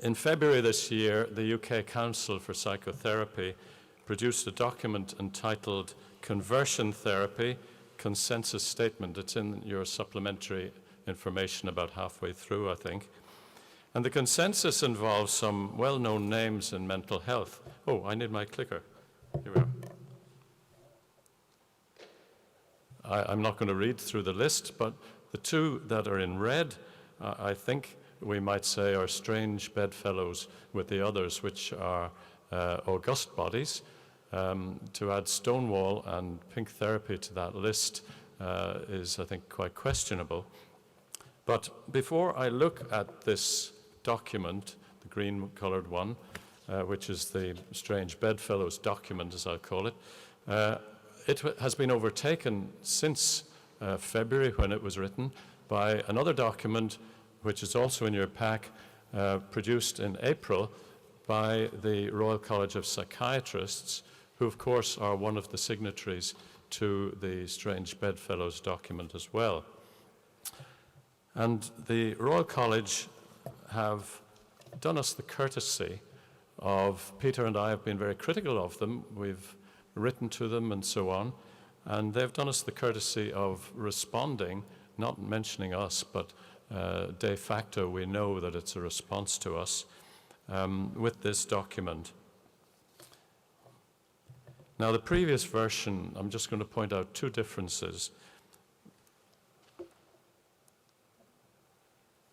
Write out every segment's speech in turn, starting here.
In February this year, the UK Council for Psychotherapy produced a document entitled Conversion Therapy Consensus Statement. It's in your supplementary information about halfway through, I think. And the consensus involves some well-known names in mental health. Oh, I need my clicker. Here we are. I'm not going to read through the list, but the two that are in red, I think we might say, are strange bedfellows with the others, which are august bodies. To add Stonewall and Pink Therapy to that list is, I think, quite questionable. But before I look at this document, the green-colored one, which is the Strange Bedfellows document, as I'll call it, it has been overtaken since February, when it was written, by another document, which is also in your pack, produced in April by the Royal College of Psychiatrists, who, of course, are one of the signatories to the Strange Bedfellows document as well. And the Royal College have done us the courtesy of, Peter and I have been very critical of them, we've written to them and so on, and they've done us the courtesy of responding, not mentioning us, but de facto we know that it's a response to us with this document. Now, the previous version, I'm just going to point out two differences.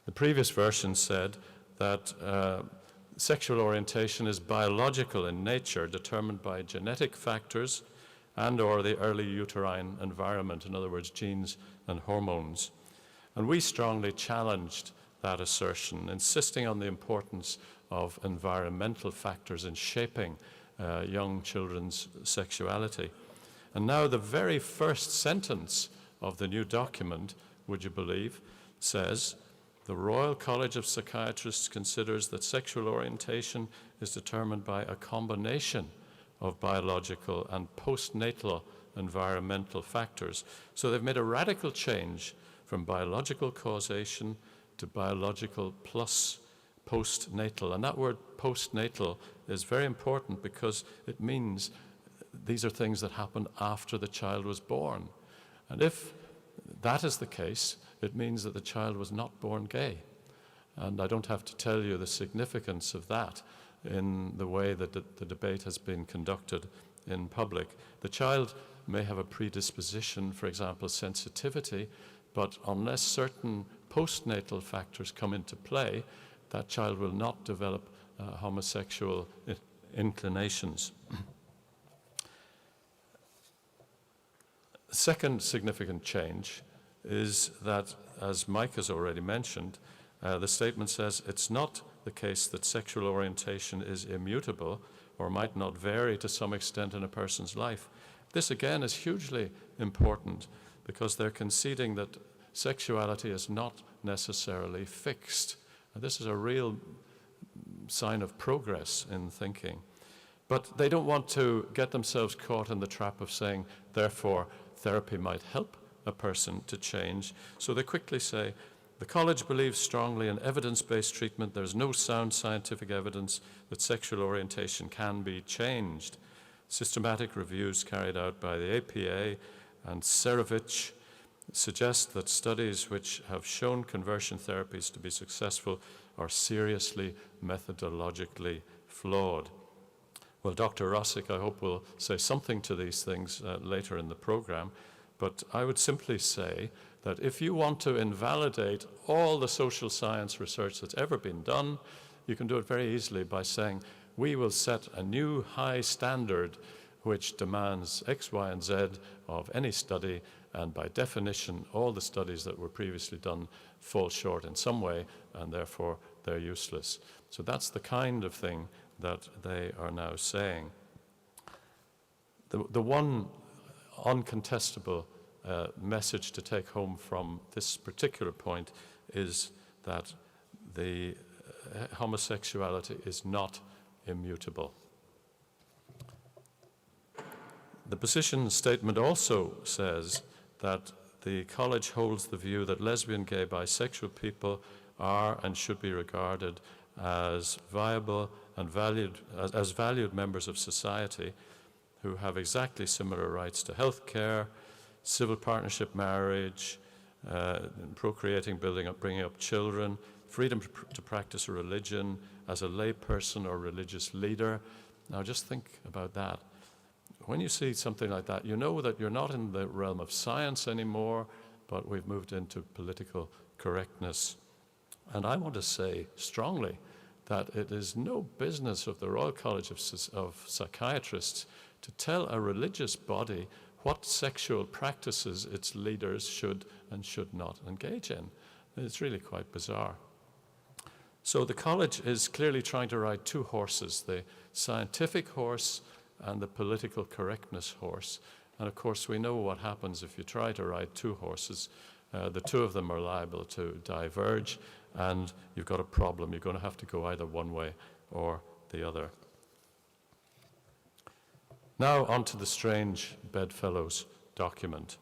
The previous version said that sexual orientation is biological in nature, determined by genetic factors and/or the early uterine environment, in other words, genes and hormones. And we strongly challenged that assertion, insisting on the importance of environmental factors in shaping young children's sexuality. And now the very first sentence of the new document, would you believe, says, the Royal College of Psychiatrists considers that sexual orientation is determined by a combination of biological and postnatal environmental factors. So they've made a radical change from biological causation to biological plus postnatal. And that word postnatal is very important because it means these are things that happen after the child was born. And if that is the case, it means that the child was not born gay. And I don't have to tell you the significance of that in the way that the debate has been conducted in public. The child may have a predisposition, for example, sensitivity, but unless certain postnatal factors come into play, that child will not develop homosexual inclinations. Second significant change is that, as Mike has already mentioned, the statement says it's not the case that sexual orientation is immutable or might not vary to some extent in a person's life. This again is hugely important because they're conceding that sexuality is not necessarily fixed. And this is a real sign of progress in thinking. But they don't want to get themselves caught in the trap of saying, therefore, therapy might help a person to change. So they quickly say, the college believes strongly in evidence-based treatment. There's no sound scientific evidence that sexual orientation can be changed. Systematic reviews carried out by the APA and Serovich suggest that studies which have shown conversion therapies to be successful are seriously methodologically flawed. Well, Dr. Rossick, I hope, will say something to these things later in the program, but I would simply say that if you want to invalidate all the social science research that's ever been done, you can do it very easily by saying, we will set a new high standard which demands X, Y, and Z of any study, and by definition, all the studies that were previously done fall short in some way, and therefore they're useless. So that's the kind of thing that they are now saying. The one uncontestable message to take home from this particular point is that the homosexuality is not immutable. The position statement also says that the college holds the view that lesbian, gay, bisexual people are and should be regarded as viable and valued, as valued members of society who have exactly similar rights to health care, civil partnership marriage, procreating, bringing up children, freedom to practice a religion as a lay person or religious leader. Now just think about that. When you see something like that, you know that you're not in the realm of science anymore, but we've moved into political correctness. And I want to say strongly that it is no business of the Royal College of Psychiatrists to tell a religious body what sexual practices its leaders should and should not engage in. It's really quite bizarre. So the college is clearly trying to ride two horses, the scientific horse and the political correctness horse. And of course, we know what happens if you try to ride two horses. The two of them are liable to diverge, and you've got a problem. You're going to have to go either one way or the other. Now on to the strange Bedfellows document.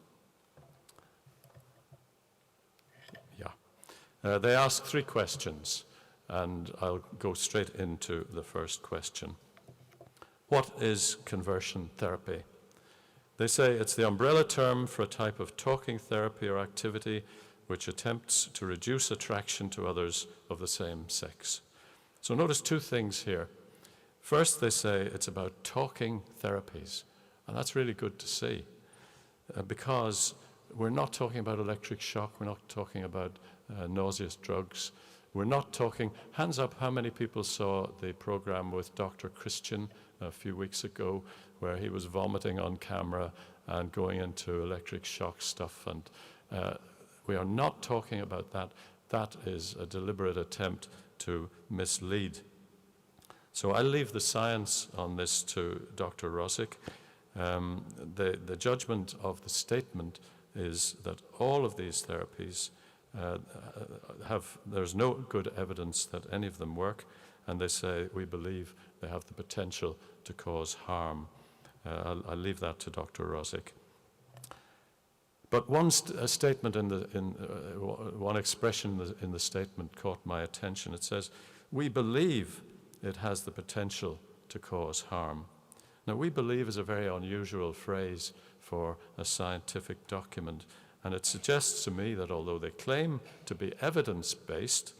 Yeah. They ask three questions, and I'll go straight into the first question. What is conversion therapy? They say it's the umbrella term for a type of talking therapy or activity which attempts to reduce attraction to others of the same sex. So notice two things here. First, they say it's about talking therapies, and that's really good to see, because we're not talking about electric shock, we're not talking about nauseous drugs, we're not talking, hands up how many people saw the program with Dr. Christian a few weeks ago, where he was vomiting on camera and going into electric shock stuff. And we are not talking about that. That is a deliberate attempt to mislead. So I'll leave the science on this to Dr. Rosick. The judgment of the statement is that all of these therapies there's no good evidence that any of them work, and they say we believe they have the potential to cause harm. I'll leave that to Dr. Rosick. But one statement one expression in the statement caught my attention. It says, "We believe it has the potential to cause harm." Now, "we believe" is a very unusual phrase for a scientific document, and it suggests to me that although they claim to be evidence-based,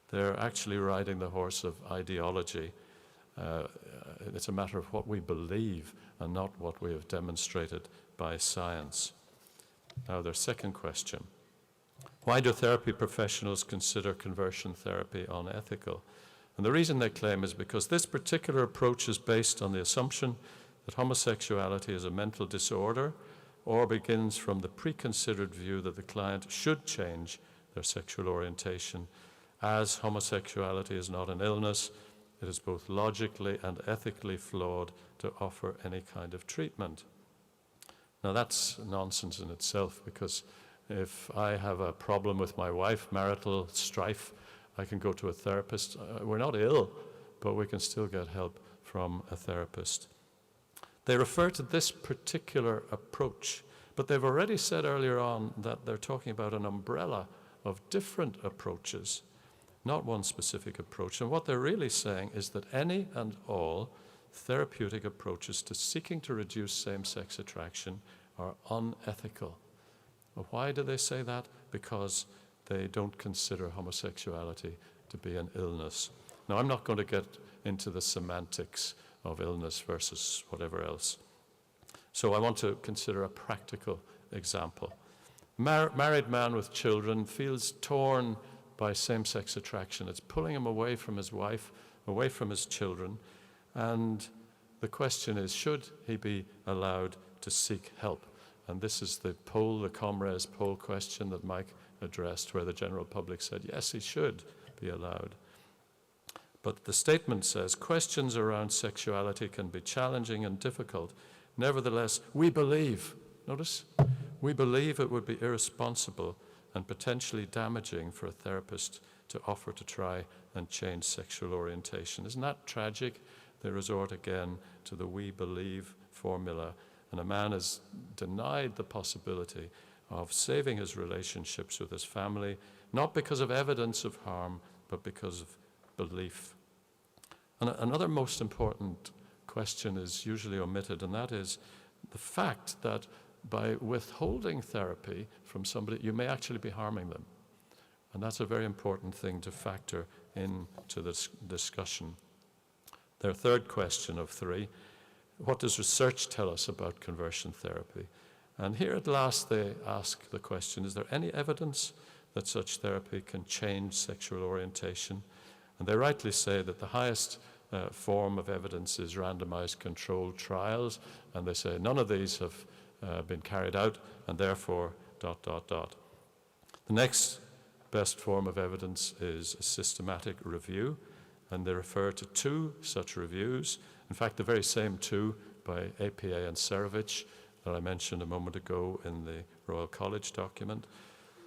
they're actually riding the horse of ideology. It's a matter of what we believe and not what we have demonstrated by science. Now, their second question. Why do therapy professionals consider conversion therapy unethical? And the reason they claim is because this particular approach is based on the assumption that homosexuality is a mental disorder or begins from the preconsidered view that the client should change their sexual orientation. As homosexuality is not an illness, it is both logically and ethically flawed to offer any kind of treatment. Now that's nonsense in itself, because if I have a problem with my wife, marital strife, I can go to a therapist. We're not ill, but we can still get help from a therapist. They refer to this particular approach, but they've already said earlier on that they're talking about an umbrella of different approaches, not one specific approach. And what they're really saying is that any and all therapeutic approaches to seeking to reduce same-sex attraction are unethical. Well, why do they say that? Because they don't consider homosexuality to be an illness. Now, I'm not going to get into the semantics of illness versus whatever else. So I want to consider a practical example. Married man with children feels torn by same-sex attraction. It's pulling him away from his wife, away from his children, and the question is, should he be allowed to seek help? And this is the poll, the Comres poll question that Mike addressed, where the general public said, yes, he should be allowed. But the statement says, questions around sexuality can be challenging and difficult. Nevertheless, we believe, notice, we believe it would be irresponsible and potentially damaging for a therapist to offer to try and change sexual orientation. Isn't that tragic? They resort again to the "we believe" formula, and a man is denied the possibility of saving his relationships with his family, not because of evidence of harm, but because of belief. And another most important question is usually omitted, and that is the fact that by withholding therapy from somebody, you may actually be harming them. And that's a very important thing to factor into this discussion. Their third question of 3, what does research tell us about conversion therapy? And here at last they ask the question, is there any evidence that such therapy can change sexual orientation? And they rightly say that the highest form of evidence is randomized controlled trials, and they say none of these have been carried out, and therefore ... The next best form of evidence is a systematic review, and they refer to 2 such reviews. In fact, the very same 2 by APA and Serovich that I mentioned a moment ago in the Royal College document.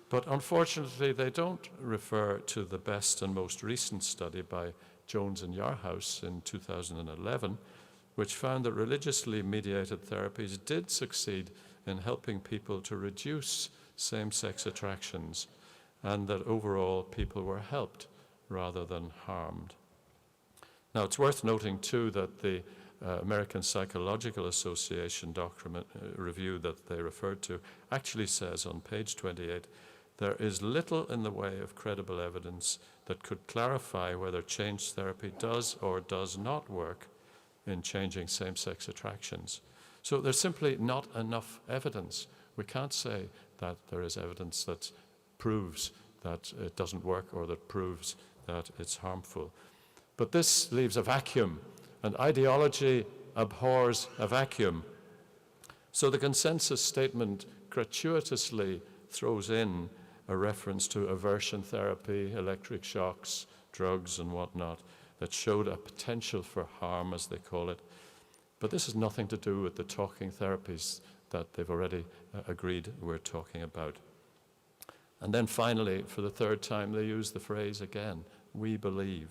But unfortunately, they don't refer to the best and most recent study by Jones and Yarhouse in 2011, which found that religiously mediated therapies did succeed in helping people to reduce same-sex attractions, and that overall people were helped rather than harmed. Now, it's worth noting too that the American Psychological Association document review that they referred to actually says on page 28, there is little in the way of credible evidence that could clarify whether change therapy does or does not work in changing same-sex attractions. So there's simply not enough evidence. We can't say that there is evidence that proves that it doesn't work or that proves that it's harmful. But this leaves a vacuum, and ideology abhors a vacuum. So the consensus statement gratuitously throws in a reference to aversion therapy, electric shocks, drugs and whatnot, that showed a potential for harm, as they call it. But this has nothing to do with the talking therapies that they've already agreed we're talking about. And then finally, for the 3rd time, they use the phrase again, we believe.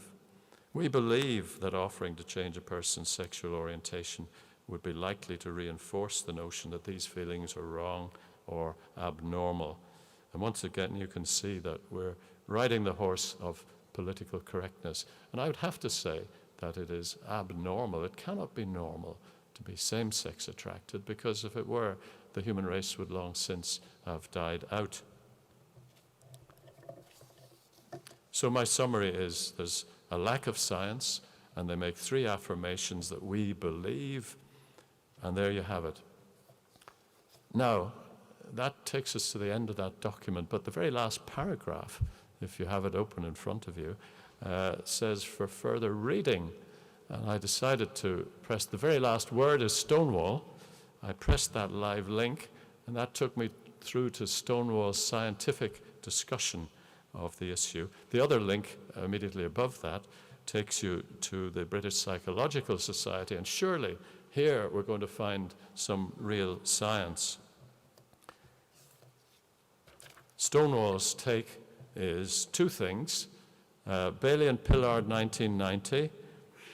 We believe that offering to change a person's sexual orientation would be likely to reinforce the notion that these feelings are wrong or abnormal. And once again, you can see that we're riding the horse of political correctness. And I would have to say that it is abnormal. It cannot be normal to be same-sex attracted, because if it were, the human race would long since have died out. So my summary is there's a lack of science, and they make 3 affirmations that we believe, and there you have it. Now, that takes us to the end of that document, but the very last paragraph, if you have it open in front of you, says for further reading. And I decided to press the very last word is Stonewall. I pressed that live link, and that took me through to Stonewall's scientific discussion of the issue. The other link immediately above that takes you to the British Psychological Society, and surely here we're going to find some real science. Stonewall's take is 2 things. Bailey and Pillard, 1990,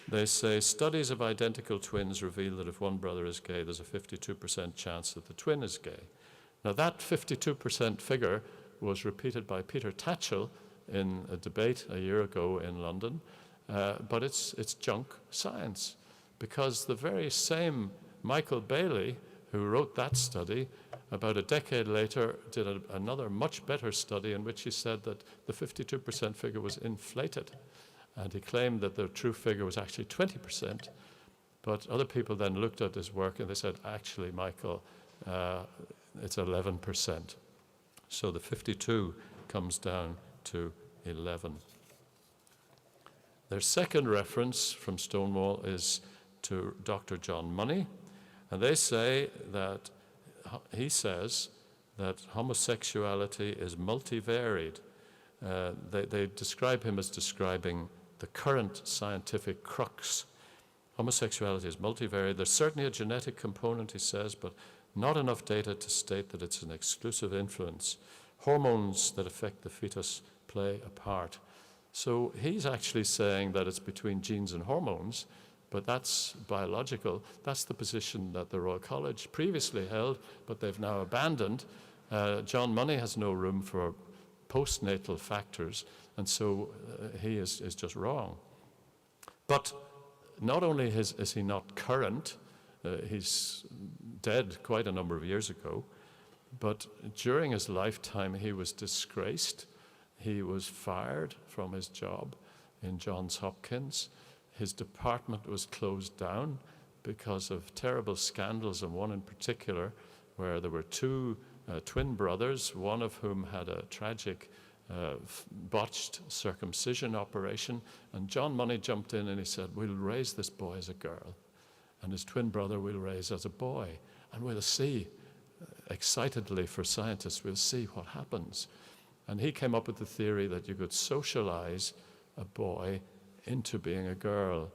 they say studies of identical twins reveal that if one brother is gay, there's a 52% chance that the twin is gay. Now that 52% figure was repeated by Peter Tatchell in a debate a year ago in London, but it's junk science, because the very same Michael Bailey, who wrote that study, about a decade later did another much better study in which he said that the 52% figure was inflated. And he claimed that the true figure was actually 20%. But other people then looked at his work and they said, actually, Michael, it's 11%. So the 52 comes down to 11. Their second reference from Stonewall is to Dr. John Money. And they say that he says that homosexuality is multivariate. They describe him as describing the current scientific crux. Homosexuality is multivariate. There's certainly a genetic component, he says, but not enough data to state that it's an exclusive influence. Hormones that affect the fetus play a part. So he's actually saying that it's between genes and hormones, but that's biological. That's the position that the Royal College previously held, but they've now abandoned. John Money has no room for postnatal factors, and so he is just wrong. But not only is he not current, he's dead quite a number of years ago, but during his lifetime he was disgraced. He was fired from his job in Johns Hopkins. His department was closed down because of terrible scandals, and one in particular where there were two twin brothers, one of whom had a tragic botched circumcision operation, and John Money jumped in and he said, we'll raise this boy as a girl, and his twin brother we'll raise as a boy, and we'll see, excitedly for scientists, we'll see what happens. And he came up with the theory that you could socialize a boy into being a girl,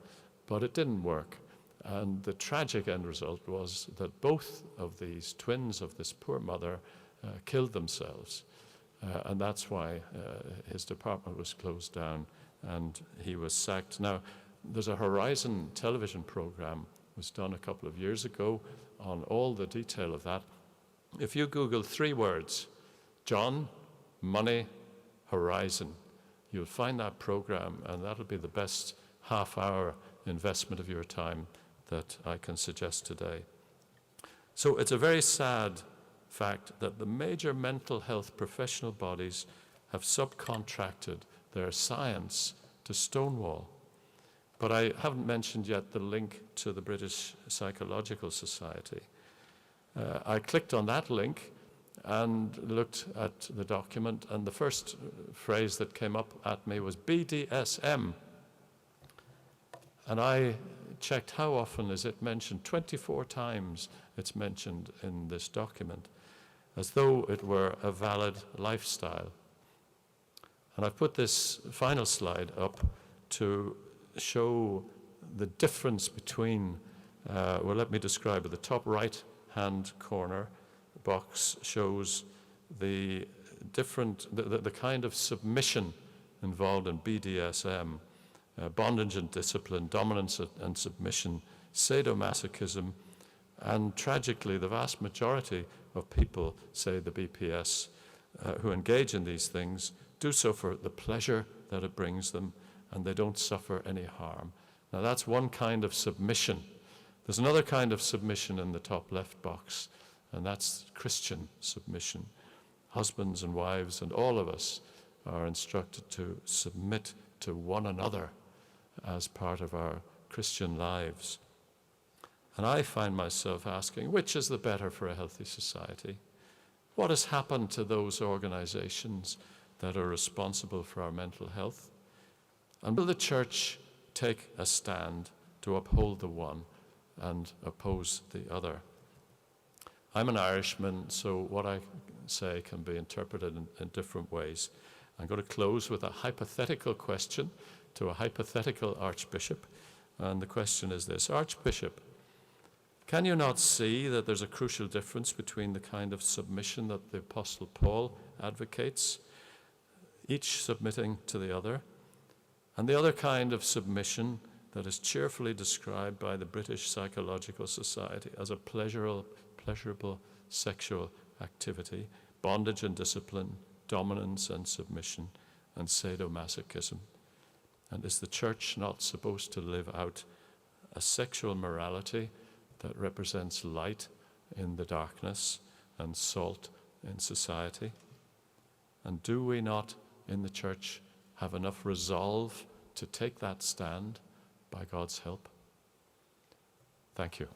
but it didn't work. And the tragic end result was that both of these twins of this poor mother killed themselves. And that's why his department was closed down and he was sacked. Now, there's a Horizon television program was done a couple of years ago on all the detail of that. If you Google 3 words, John, Money, Horizon, you'll find that program, and that'll be the best half-hour investment of your time that I can suggest today. So it's a very sad fact that the major mental health professional bodies have subcontracted their science to Stonewall. But I haven't mentioned yet the link to the British Psychological Society. I clicked on that link and looked at the document, and the first phrase that came up at me was BDSM. And I checked how often is it mentioned. 24 times it's mentioned in this document, as though it were a valid lifestyle. And I've put this final slide up to show the difference between, well, let me describe it. The top right-hand corner box shows the kind of submission involved in BDSM, bondage and discipline, dominance and submission, sadomasochism, and tragically the vast majority of people, say the BPS, who engage in these things, do so for the pleasure that it brings them, and they don't suffer any harm. Now that's one kind of submission. There's another kind of submission in the top left box, and that's Christian submission. Husbands and wives and all of us are instructed to submit to one another as part of our Christian lives. And I find myself asking, which is the better for a healthy society? What has happened to those organizations that are responsible for our mental health? And will the church take a stand to uphold the one and oppose the other? I'm an Irishman, so what I say can be interpreted in different ways. I'm going to close with a hypothetical question to a hypothetical archbishop. And the question is this: Archbishop, can you not see that there's a crucial difference between the kind of submission that the Apostle Paul advocates, each submitting to the other, and the other kind of submission that is cheerfully described by the British Psychological Society as a pleasurable sexual activity, bondage and discipline, dominance and submission, and sadomasochism? And is the church not supposed to live out a sexual morality that represents light in the darkness and salt in society? And do we not in the church have enough resolve to take that stand by God's help? Thank you.